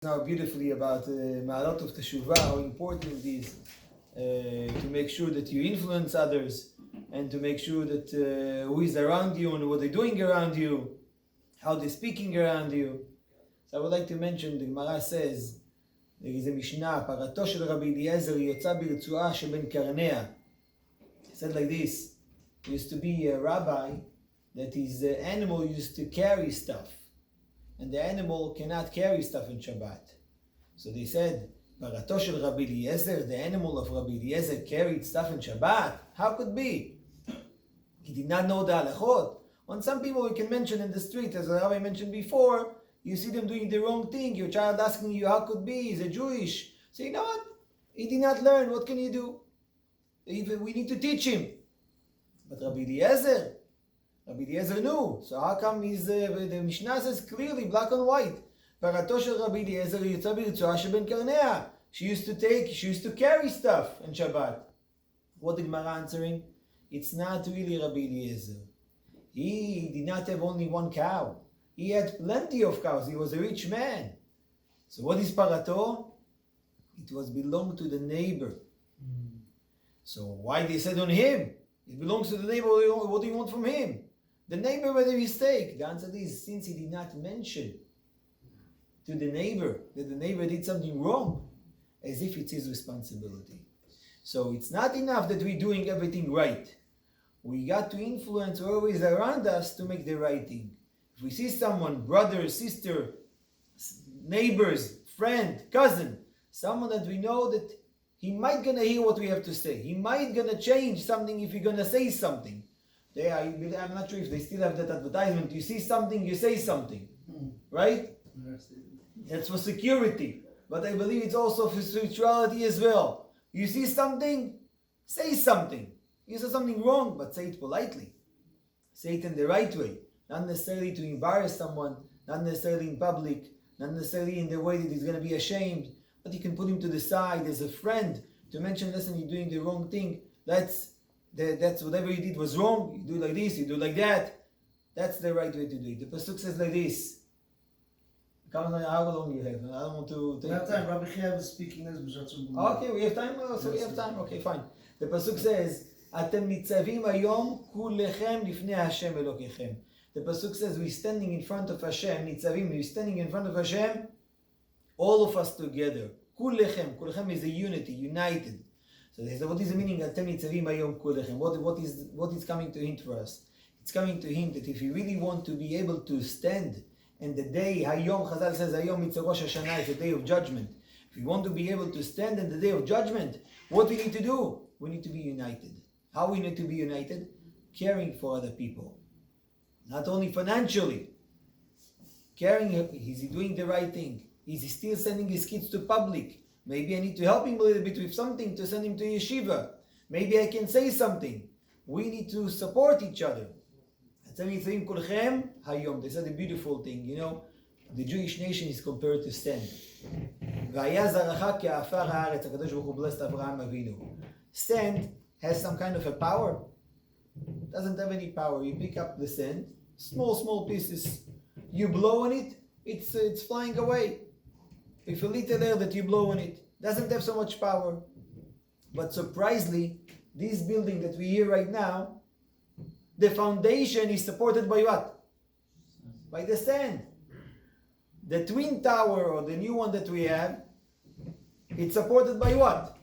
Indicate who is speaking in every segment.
Speaker 1: Now beautifully about Ma'alot of Teshuvah, how important it is to make sure that you influence others and to make sure that who is around you and what they're doing around you, how they're speaking around you. So I would like to mention, the Gemara says, there is a Mishnah, Parato shel Rabbi Eliezer yotza birtzuah sheben karnea. It said like this: there used to be a rabbi that his animal used to carry stuff, and the animal cannot carry stuff in Shabbat. So they said, Parato shel Rabbi Eliezer, the animal of Rabbi Eliezer carried stuff in Shabbat. How could be? He did not know the halachot. On some people we can mention in the street, as the rabbi mentioned before, you see them doing the wrong thing, your child asking you how could be, he's a Jewish. So you know what? He did not learn, what can you do? We need to teach him. But Rabbi Eliezer knew. So how come the Mishnah says clearly, black and white, Parato shel Rabbi Eliezer yotza birtzuah sheben karnea. She used to carry stuff in Shabbat. What the Gemara answering? It's not really Rabbi Eliezer. He did not have only one cow. He had plenty of cows. He was a rich man. So what is Parato? It was belonged to the neighbor. So why they said on him? It belongs to the neighbor. What do you want from him? The neighbor made a mistake. The answer is, since he did not mention to the neighbor that the neighbor did something wrong, as if it's his responsibility. So it's not enough that we're doing everything right. We got to influence whoever is around us to make the right thing. If we see someone, brother, sister, neighbors, friend, cousin, someone that we know that he might gonna hear what we have to say. He might gonna change something if you're gonna say something. I'm not sure if they still have that advertisement. You see something, you say something. Right? That's for security. But I believe it's also for spirituality as well. You see something, say something. You say something wrong, but say it politely. Say it in the right way. Not necessarily to embarrass someone, not necessarily in public, not necessarily in the way that he's going to be ashamed, but you can put him to the side as a friend to mention, listen, you're doing the wrong thing. That's whatever you did was wrong. You do like this, you do like that. That's the right way to do it. The pasuk says like this. How long do you have? I don't want to take...
Speaker 2: We have time. Rabbi Chiev is speaking this.
Speaker 1: Okay, we have time? So we have time. Okay, fine. The pasuk says, Atem nitzavim hayom kulechem lifnei Hashem Elokechem. The pasuk says, we're standing in front of Hashem. Nitzavim, we're standing in front of Hashem, all of us together. Kulechem. Kulechem is a unity, united. So they say, what is the meaning? Atem nitzavim hayom kulechem. What is coming to hint for us? It's coming to hint that if you really want to be able to stand, and the day, Hayom, Chazal says, Hayom it's a Rosh Hashana, it's a day of judgment. If we want to be able to stand in the day of judgment, what we need to do? We need to be united. How we need to be united? Caring for other people. Not only financially. Caring, is he doing the right thing? Is he still sending his kids to public? Maybe I need to help him a little bit with something to send him to yeshiva. Maybe I can say something. We need to support each other. They said a beautiful thing, you know, the Jewish nation is compared to sand. Sand has some kind of a power. Doesn't have any power. You pick up the sand, small pieces, you blow on it, it's flying away. If a little air that you blow on it, doesn't have so much power. But surprisingly, this building that we hear right now, the foundation is supported by what? By the sand. The twin tower, or the new one that we have, it's supported by what?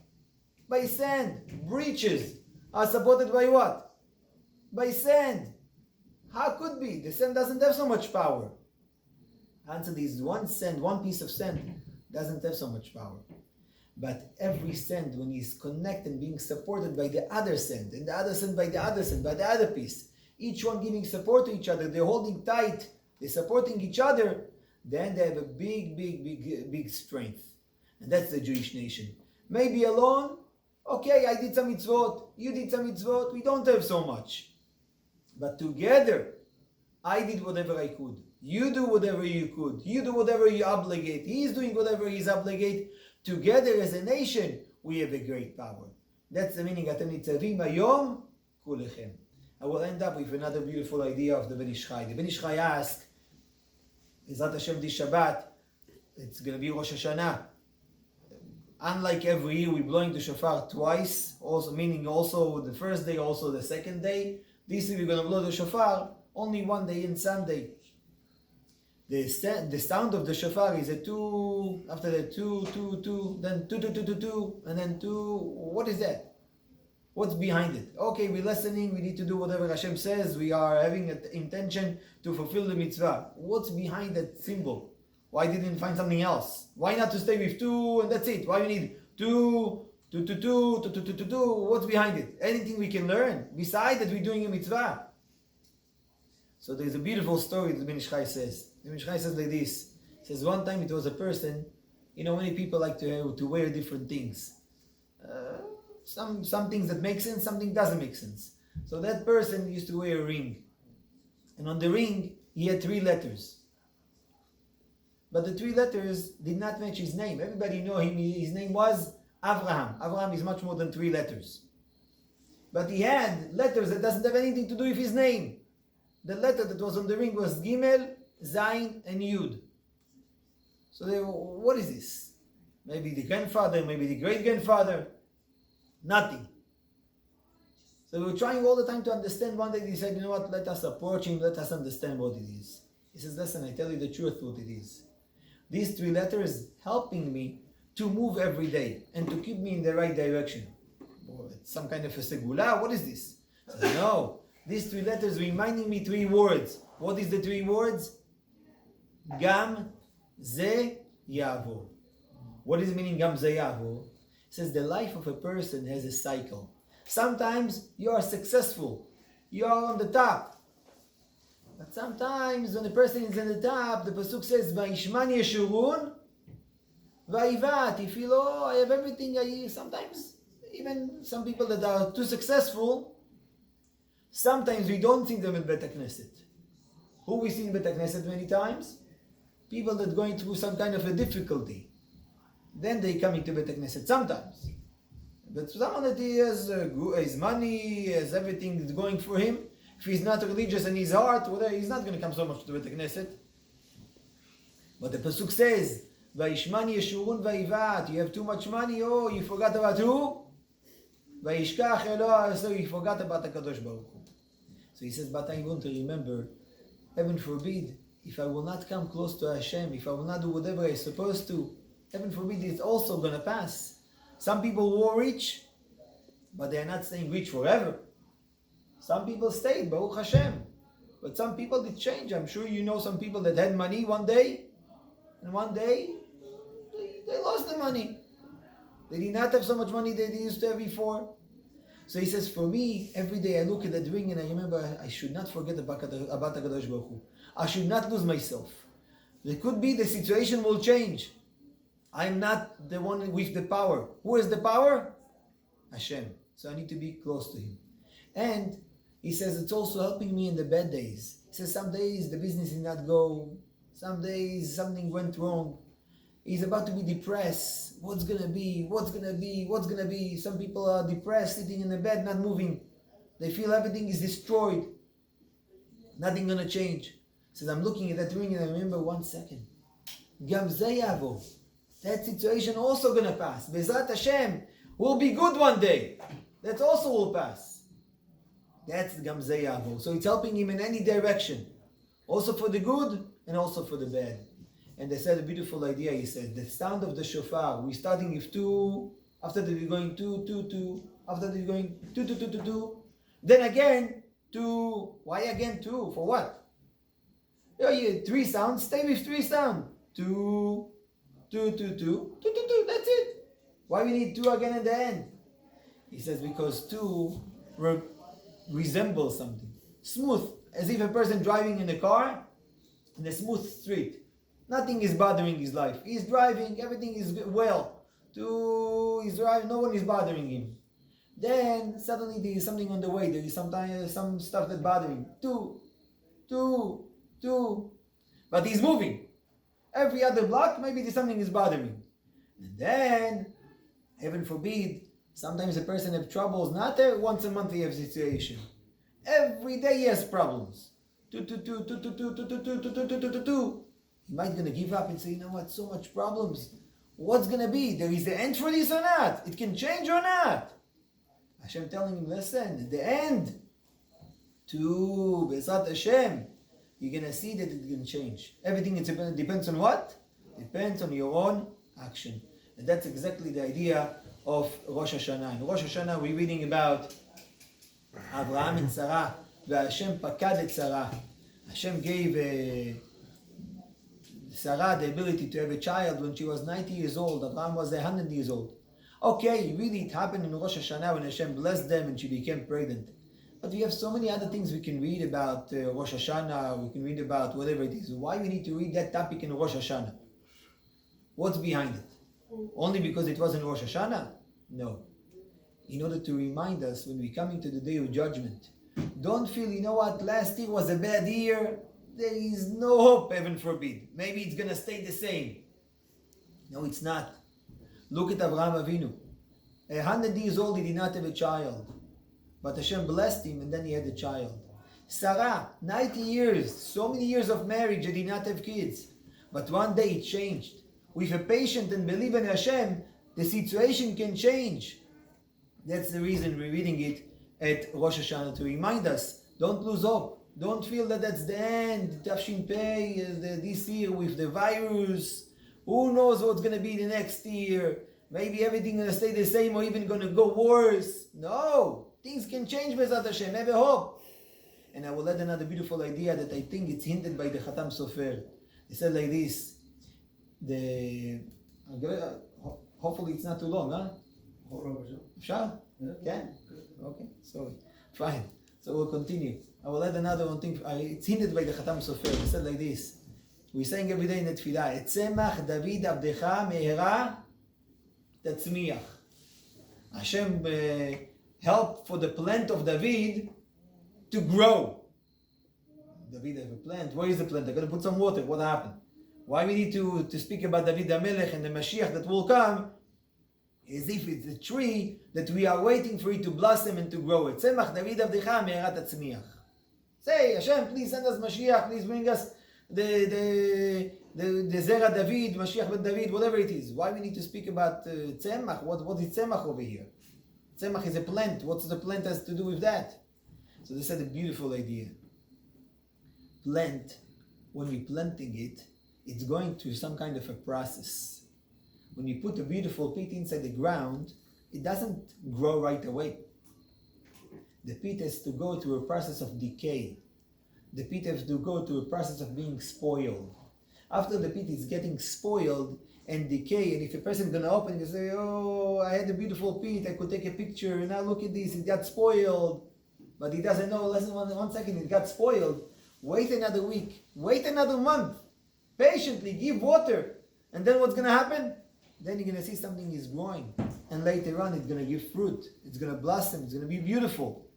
Speaker 1: By sand. Bridges are supported by what? By sand. How could be? The sand doesn't have so much power. Answer is one piece of sand doesn't have so much power. But every sand, when it's connected, being supported by the other sand, and the other sand by the other sand, by the other piece, each one giving support to each other, they're holding tight, they're supporting each other, then they have a big strength. And that's the Jewish nation. Maybe alone, okay, I did some mitzvot, you did some mitzvot, we don't have so much. But together, I did whatever I could. You do whatever you could. You do whatever you obligate. He's doing whatever he's obligate. Together as a nation, we have a great power. That's the meaning. Atem nitzavim hayom kulechem. I will end up with another beautiful idea of the Ben Ish Chai. The Ben Ish Chai asked, Bezrat Hashem this Shabbat, it's going to be Rosh Hashana. Unlike every year, we're blowing the shofar twice, also meaning also the first day, also the second day. This year we're going to blow the shofar only one day in Sunday. The sound of the shofar is a two, after the two, then two, and then two. What is that? What's behind it? Okay, we're listening, we need to do whatever Hashem says, we are having an intention to fulfill the mitzvah. What's behind that symbol? Why didn't you find something else? Why not to stay with two and that's it? Why we need two? What's behind it? Anything we can learn? Besides that we're doing a mitzvah. So there's a beautiful story that Ben Ish Chai says. Ben Ish Chai says like this. He says one time it was a person, many people like to wear different things. Some things that make sense, something doesn't make sense. So that person used to wear a ring. And on the ring, he had 3 letters. But the 3 letters did not match his name. Everybody know him. His name was Avraham. Avraham is much more than 3 letters. But he had letters that doesn't have anything to do with his name. The letter that was on the ring was Gimel, Zayin, and Yud. So what is this? Maybe the grandfather, maybe the great-grandfather. Nothing. So we were trying all the time to understand. One day he said, you know what, let us approach him, let us understand what it is. He says, listen, I tell you the truth what it is. These 3 letters helping me to move every day and to keep me in the right direction. Oh, it's some kind of a segula, what is this? He says, no, these 3 letters reminding me 3 words. What is the 3 words? Gam, Ze, Yavo. What is meaning Gam, Ze, Yavo? It says the life of a person has a cycle. Sometimes you are successful. You are on the top. But sometimes when a person is on the top, the Pasuk says, Va'ishman yeshurun, va'ivat. You feel, I have everything. Sometimes, even some people that are too successful, sometimes we don't see them in Bet HaKnesset. Who we see in Bet HaKnesset many times? People that are going through some kind of a difficulty. Then they come into Bet HaKnesset sometimes. But someone that he has his money, has everything that's going for him, if he's not religious in his heart, he's not going to come so much to Bet HaKnesset. But the Pasuk says, Va'ishman yeshurun va'ivat. You have too much money, you forgot about who? Va'ishkach Eloah, so you forgot about the Kadosh Baruch Hu. So he says, but I want to remember, heaven forbid, if I will not come close to Hashem, if I will not do whatever I'm supposed to, heaven forbid, it's also going to pass. Some people were rich, but they are not staying rich forever. Some people stayed, Baruch Hashem. But some people did change. I'm sure you know some people that had money one day, and one day, they lost the money. They did not have so much money that they used to have before. So he says, for me, every day I look at that ring and I remember I should not forget about HaKadosh Baruch Hu. I should not lose myself. There could be the situation will change. I'm not the one with the power. Who has the power? Hashem. So I need to be close to Him. And he says it's also helping me in the bad days. He says some days the business did not go. Some days something went wrong. He's about to be depressed. What's gonna be? What's gonna be? What's gonna be? Some people are depressed, sitting in the bed, not moving. They feel everything is destroyed. Nothing gonna change. He says, I'm looking at that ring and I remember 1 second. Gam ze yavo. That situation also gonna pass. Bezrat Hashem will be good one day. That also will pass. That's Gam ze yavo. So it's helping him in any direction. Also for the good and also for the bad. And they said a beautiful idea, he said, the sound of the shofar, we're starting with 2, after that we're going 2, 2, 2, after that we're going 2, 2, 2, 2, 2, then again 2, why again 2, for what? You 3 sounds, stay with 3 sound, 2, 2, 2, 2, 2, 2, 2, that's it. Why we need 2 again at the end? He says because 2 resembles something, smooth, as if a person driving in a car in a smooth street. Nothing is bothering his life. He's driving, everything is well. He's driving, no one is bothering him. Then suddenly there is something on the way. There is sometimes some stuff that's bothering him. 2. But he's moving. Every other block, maybe there's something is bothering him. And then, heaven forbid, sometimes a person has troubles. Not once a month he has a situation. Every day he has problems. 2. He might gonna give up and say, you know what, so much problems. What's gonna be? There is the end for this or not? It can change or not? Hashem telling him, listen, the end to Bezrat Hashem, you're gonna see that it can change. Everything depends on what? Depends on your own action. And that's exactly the idea of Rosh Hashanah. In Rosh Hashanah we're reading about Avraham and Sarah. Hashem pakad et Sarah. Hashem gave Sarah the ability to have a child when she was 90 years old. Avraham was 100 years old. Okay, really it happened in Rosh Hashanah when Hashem blessed them and she became pregnant. But we have so many other things we can read about Rosh Hashanah, we can read about whatever it is. Why we need to read that topic in Rosh Hashanah? What's behind it? Only because it was in Rosh Hashanah? No. In order to remind us when we come into the day of judgment, don't feel, you know what, last year was a bad year, there is no hope, heaven forbid. Maybe it's going to stay the same. No, it's not. Look at Avraham Avinu. 100 years old, he did not have a child. But Hashem blessed him and then he had a child. Sarah, 90 years, so many years of marriage, they did not have kids. But one day it changed. With a patient and belief in Hashem, the situation can change. That's the reason we're reading it at Rosh Hashanah, to remind us, don't lose hope. Don't feel that that's the end. Tafshin Pei, this year with the virus. Who knows what's going to be the next year? Maybe everything going to stay the same or even going to go worse. No, things can change, Bezat Hashem. Have a hope. And I will add another beautiful idea that I think it's hinted by the Khatam Sofer. He said like this. Hopefully it's not too long, huh? Sure? Yeah? Okay, sorry. Fine. So we'll continue. I will add another one thing. It's hinted by the Khatam Sofer. He said like this. We're saying every day in the Tefillah, Etzemach David Abdecha Mehera Tatzmiach. Hashem help for the plant of David to grow. David have a plant. Where is the plant? They're going to put some water. What happened? Why we need to speak about David HaMelech and the Mashiach that will come, as if it's a tree that we are waiting for it to blossom and to grow. Etzemach David Abdecha Mehera Tatzmiach. Say, Hashem, please send us Mashiach. Please bring us the Zera David, Mashiach ben David, whatever it is. Why we need to speak about Tzemach? What is Tzemach over here? Tzemach is a plant. What's the plant has to do with that? So they said a beautiful idea. Plant, when we're planting it, it's going through some kind of a process. When you put a beautiful pit inside the ground, it doesn't grow right away. The pit has to go through a process of decay. The pit has to go through a process of being spoiled. After the pit is getting spoiled and decay, and if a person is going to open it and say, oh, I had a beautiful pit, I could take a picture, now look at this, it got spoiled. But he doesn't know, listen, one second, it got spoiled. Wait another week, wait another month. Patiently give water. And then what's going to happen? Then you're going to see something is growing. And later on, it's going to give fruit. It's going to blossom. It's going to be beautiful.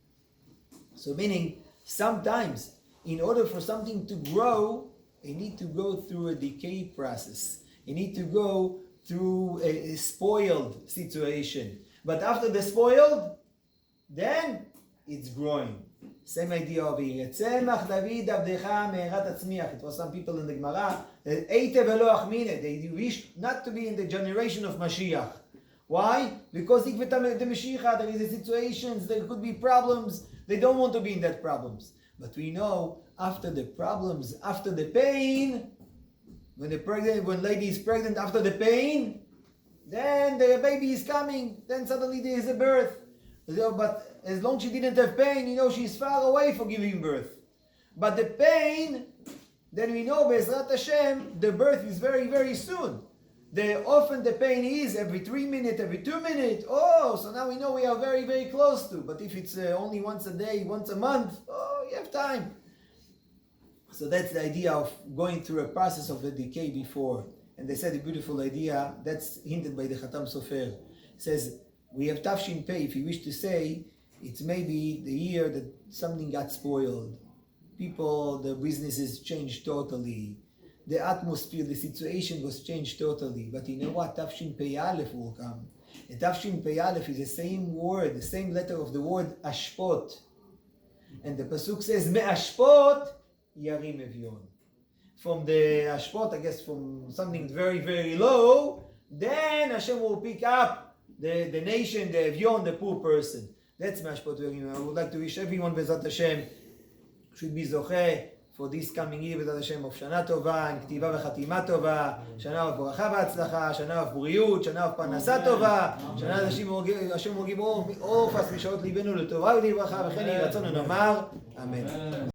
Speaker 1: So meaning, sometimes, in order for something to grow, you need to go through a decay process. You need to go through a spoiled situation. But after the spoiled, then it's growing. Same idea over here. Tzemach David Abdecha Meherat Tatzmiach. It was some people in the Gemara that Eitev Elo Achmine. They wished not to be in the generation of Mashiach. Why? Because the Mashiach, there is situations, there could be problems. They don't want to be in that problems. But we know after the problems, after the pain, when lady is pregnant, after the pain, then the baby is coming. Then suddenly there is a birth. But as long as she didn't have pain, she's far away for giving birth. But the pain, then we know, Be'ezrat Hashem, the birth is very, very soon. Often the pain is every 3 minutes, every 2 minutes. Oh, so now we know we are very, very close to. But if it's only once a day, once a month, you have time. So that's the idea of going through a process of the decay before. And they said a beautiful idea, that's hinted by the Khatam Sofer. It says, we have Tafshin Pei, if you wish to say, it's maybe the year that something got spoiled. People, the businesses changed totally. The atmosphere, the situation was changed totally. But you know what? Tafshin Pei Aleph will come. And Tafshin Pei Aleph is the same word, the same letter of the word Ashpot. And the Pasuk says, Me'ashpot Yarim Evyon. from the Ashpot, I guess from something very, very low, then Hashem will pick up the nation, the Evyon, the poor person. That's Mashpot. I would like to wish everyone Bezat Hashem should be Zocheh for this coming year, Bezat Hashem, of Shana Tova, and Ktiva v'Chatima Tova, Shana of Bracha v'Atzlacha, Shana of Buriut, Shana of Parnasa Tova, Shana Hashem will give all of us משעות ליבנו לטובה ולברכה, וכן יהי רצון ונאמר, אמן.